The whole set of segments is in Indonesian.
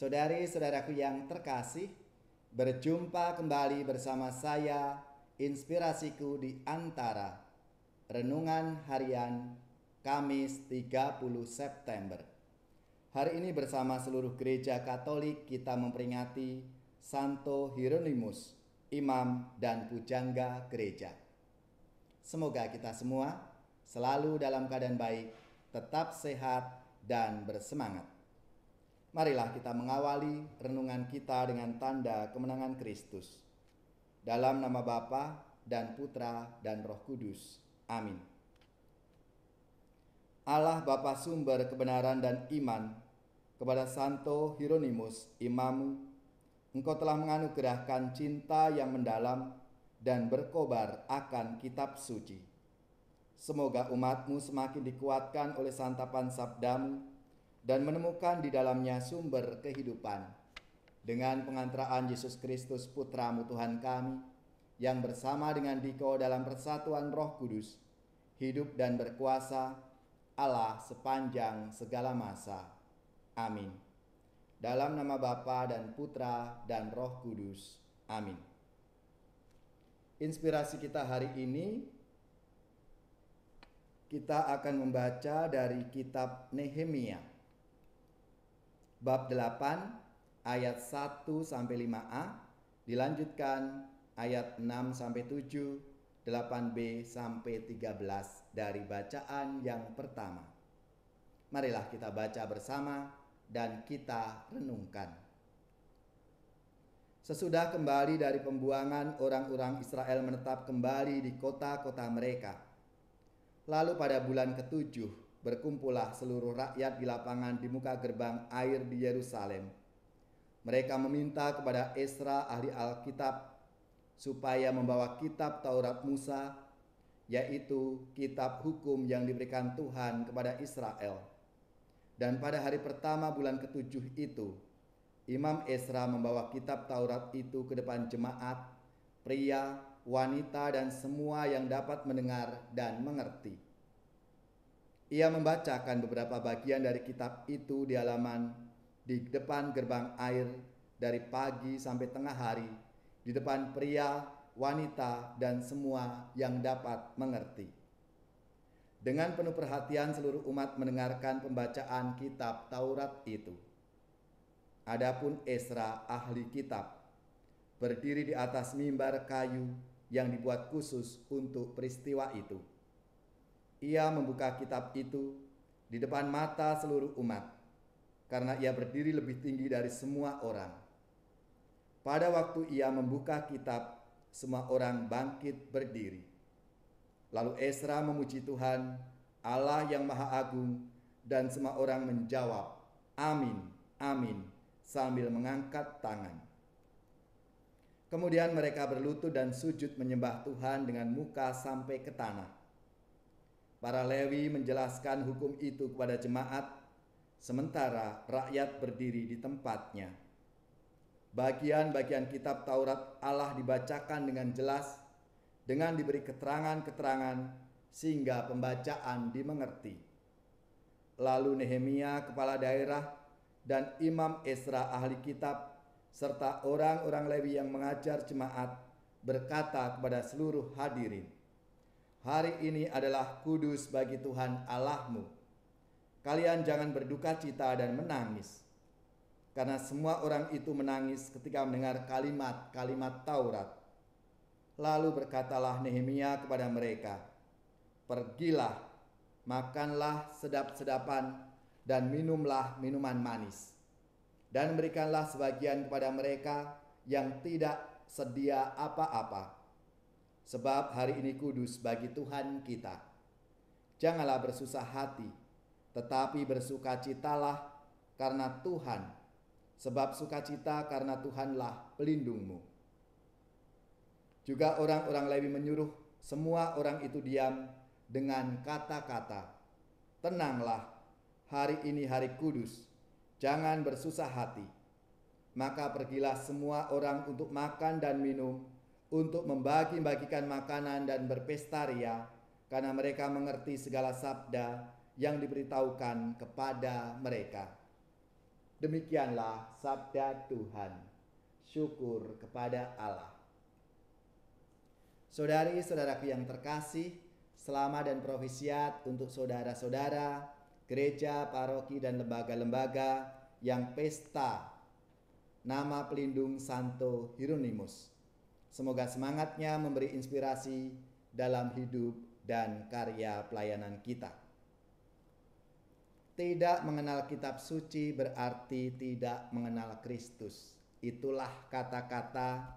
Saudari-saudaraku yang terkasih, berjumpa kembali bersama saya, Inspirasiku di Antara, Renungan Harian Kamis 30 September. Hari ini bersama seluruh gereja Katolik kita memperingati Santo Hieronymus, imam dan pujangga gereja. Semoga kita semua selalu dalam keadaan baik, tetap sehat dan bersemangat. Marilah kita mengawali renungan kita dengan tanda kemenangan Kristus. Dalam nama Bapa dan Putra dan Roh Kudus. Amin. Allah Bapa sumber kebenaran dan iman, kepada Santo Hieronymus imamu, Engkau telah menganugerahkan cinta yang mendalam dan berkobar akan kitab suci. Semoga umatmu semakin dikuatkan oleh santapan sabdamu dan menemukan di dalamnya sumber kehidupan. Dengan pengantaraan Yesus Kristus Putramu Tuhan kami, yang bersama dengan Dikau dalam persatuan Roh Kudus, hidup dan berkuasa Allah sepanjang segala masa. Amin. Dalam nama Bapa dan Putra dan Roh Kudus. Amin. Inspirasi kita hari ini, kita akan membaca dari kitab Nehemia. Bab 8 ayat 1 sampai 5a, dilanjutkan ayat 6 sampai 7, 8b sampai 13 dari bacaan yang pertama. Marilah kita baca bersama dan kita renungkan. Sesudah kembali dari pembuangan, orang-orang Israel menetap kembali di kota-kota mereka. Lalu pada bulan ke-7 berkumpullah seluruh rakyat di lapangan di muka gerbang air di Yerusalem. Mereka meminta kepada Esra ahli Alkitab supaya membawa kitab Taurat Musa, yaitu kitab hukum yang diberikan Tuhan kepada Israel. Dan pada hari pertama bulan ke-7 itu, Imam Esra membawa kitab Taurat itu ke depan jemaat, pria, wanita, dan semua yang dapat mendengar dan mengerti. Ia membacakan beberapa bagian dari kitab itu di halaman di depan gerbang air dari pagi sampai tengah hari, di depan pria, wanita, dan semua yang dapat mengerti. Dengan penuh perhatian seluruh umat mendengarkan pembacaan kitab Taurat itu. Adapun Esra ahli kitab berdiri di atas mimbar kayu yang dibuat khusus untuk peristiwa itu. Ia membuka kitab itu di depan mata seluruh umat, karena ia berdiri lebih tinggi dari semua orang. Pada waktu ia membuka kitab, semua orang bangkit berdiri. Lalu Esra memuji Tuhan, Allah yang Maha Agung, dan semua orang menjawab, Amin, Amin, sambil mengangkat tangan. Kemudian mereka berlutut dan sujud menyembah Tuhan dengan muka sampai ke tanah. Para Lewi menjelaskan hukum itu kepada jemaat, sementara rakyat berdiri di tempatnya. Bagian-bagian kitab Taurat Allah dibacakan dengan jelas, dengan diberi keterangan-keterangan, sehingga pembacaan dimengerti. Lalu Nehemia kepala daerah dan Imam Esra ahli kitab, serta orang-orang Lewi yang mengajar jemaat, berkata kepada seluruh hadirin, hari ini adalah kudus bagi Tuhan Allahmu. Kalian jangan berduka cita dan menangis. Karena semua orang itu menangis ketika mendengar kalimat-kalimat Taurat. Lalu berkatalah Nehemia kepada mereka, pergilah, makanlah sedap-sedapan, dan minumlah minuman manis. Dan berikanlah sebagian kepada mereka yang tidak sedia apa-apa. Sebab hari ini kudus bagi Tuhan kita. Janganlah bersusah hati, tetapi bersukacitalah karena Tuhan, sebab sukacita karena Tuhanlah pelindungmu. Juga orang-orang Lewi menyuruh semua orang itu diam dengan kata-kata, tenanglah, hari ini hari kudus, jangan bersusah hati. Maka pergilah semua orang untuk makan dan minum, untuk membagi-bagikan makanan dan berpesta ria, karena mereka mengerti segala sabda yang diberitahukan kepada mereka. Demikianlah sabda Tuhan. Syukur kepada Allah. Saudari-saudaraku yang terkasih, selamat dan profisiat untuk saudara-saudara, gereja, paroki, dan lembaga-lembaga yang pesta nama pelindung Santo Hieronymus. Semoga semangatnya memberi inspirasi dalam hidup dan karya pelayanan kita. Tidak mengenal kitab suci berarti tidak mengenal Kristus. Itulah kata-kata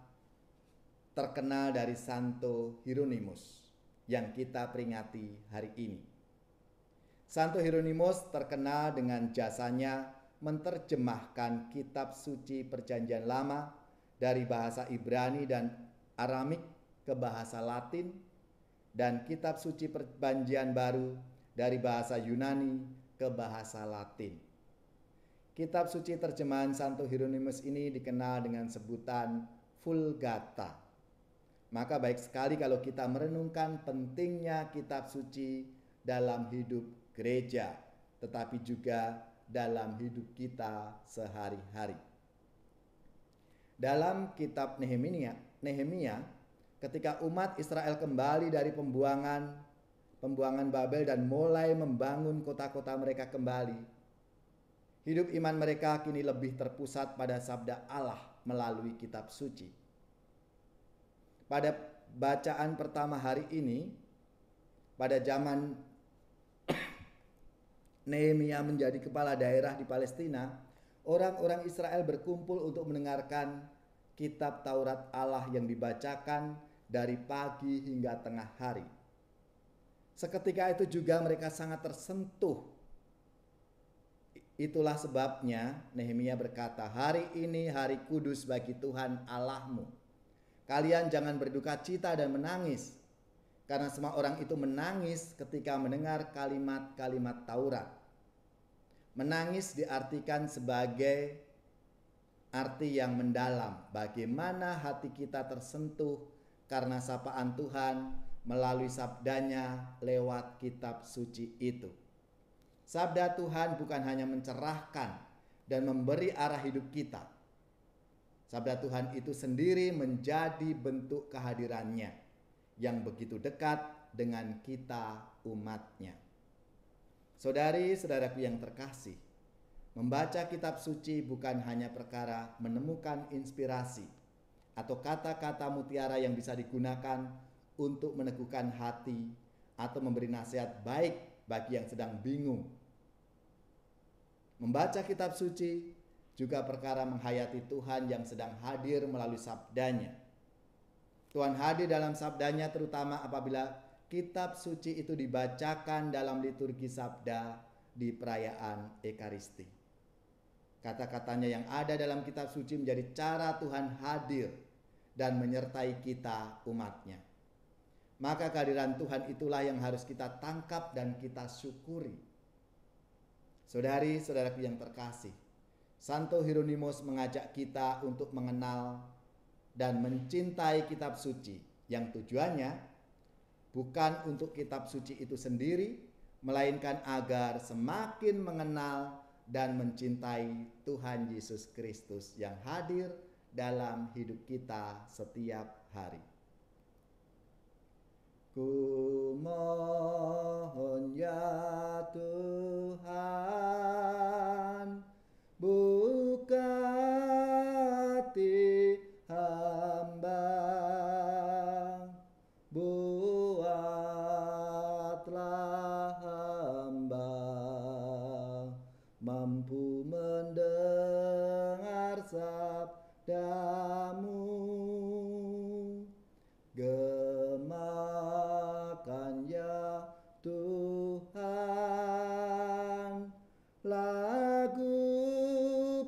terkenal dari Santo Hieronymus yang kita peringati hari ini. Santo Hieronymus terkenal dengan jasanya menerjemahkan kitab suci Perjanjian Lama dari bahasa Ibrani dan Aramik ke bahasa Latin, dan kitab suci Perjanjian Baru dari bahasa Yunani ke bahasa Latin. Kitab suci terjemahan Santo Hieronymus ini dikenal dengan sebutan Vulgata. Maka baik sekali kalau kita merenungkan pentingnya kitab suci dalam hidup gereja, tetapi juga dalam hidup kita sehari-hari. Dalam kitab Nehemia, ketika umat Israel kembali dari pembuangan Babel dan mulai membangun kota-kota mereka kembali, hidup iman mereka kini lebih terpusat pada sabda Allah melalui kitab suci. Pada bacaan pertama hari ini, pada zaman Nehemia menjadi kepala daerah di Palestina, orang-orang Israel berkumpul untuk mendengarkan kitab Taurat Allah yang dibacakan dari pagi hingga tengah hari. Seketika itu juga mereka sangat tersentuh. Itulah sebabnya Nehemia berkata, "Hari ini hari kudus bagi Tuhan Allahmu. Kalian jangan berduka cita dan menangis, karena semua orang itu menangis ketika mendengar kalimat-kalimat Taurat." Menangis diartikan sebagai arti yang mendalam, bagaimana hati kita tersentuh karena sapaan Tuhan melalui sabdanya lewat kitab suci itu. Sabda Tuhan bukan hanya mencerahkan dan memberi arah hidup kita. Sabda Tuhan itu sendiri menjadi bentuk kehadirannya yang begitu dekat dengan kita umatnya. Saudari-saudaraku yang terkasih, membaca kitab suci bukan hanya perkara menemukan inspirasi atau kata-kata mutiara yang bisa digunakan untuk meneguhkan hati atau memberi nasihat baik bagi yang sedang bingung. Membaca kitab suci juga perkara menghayati Tuhan yang sedang hadir melalui sabdanya. Tuhan hadir dalam sabdanya terutama apabila kitab suci itu dibacakan dalam liturgi sabda di perayaan Ekaristi. Kata-katanya yang ada dalam kitab suci menjadi cara Tuhan hadir dan menyertai kita umatnya. Maka kehadiran Tuhan itulah yang harus kita tangkap dan kita syukuri. Saudari-saudaraku yang terkasih, Santo Hieronymus mengajak kita untuk mengenal dan mencintai kitab suci yang tujuannya bukan untuk kitab suci itu sendiri, melainkan agar semakin mengenal dan mencintai Tuhan Yesus Kristus yang hadir dalam hidup kita setiap hari. Ku mohon ya Tuhan, buka hati hamba, buatlah hamba mampu mendengar sabdamu. Gemakan ya Tuhan lagu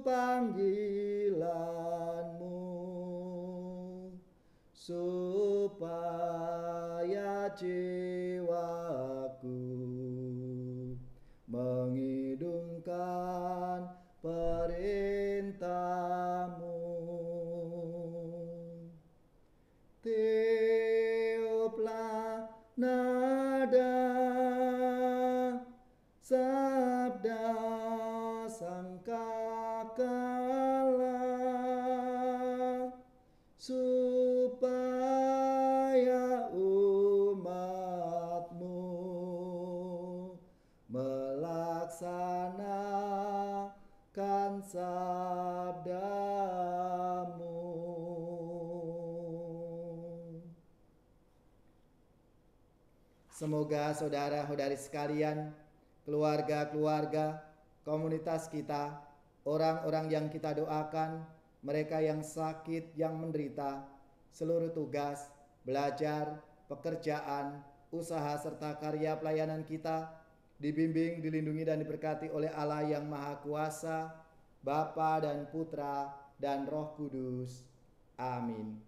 panggilanmu, supaya jiwaku mengidungkan perintahmu. Tiuplah nada sabda sangka Allah, supaya umat-Mu melaksanakan sabda-Mu. Semoga saudara-saudari sekalian, keluarga-keluarga, komunitas kita, orang-orang yang kita doakan, mereka yang sakit, yang menderita, seluruh tugas, belajar, pekerjaan, usaha serta karya pelayanan kita dibimbing, dilindungi dan diberkati oleh Allah yang Maha Kuasa, Bapa dan Putra dan Roh Kudus. Amin.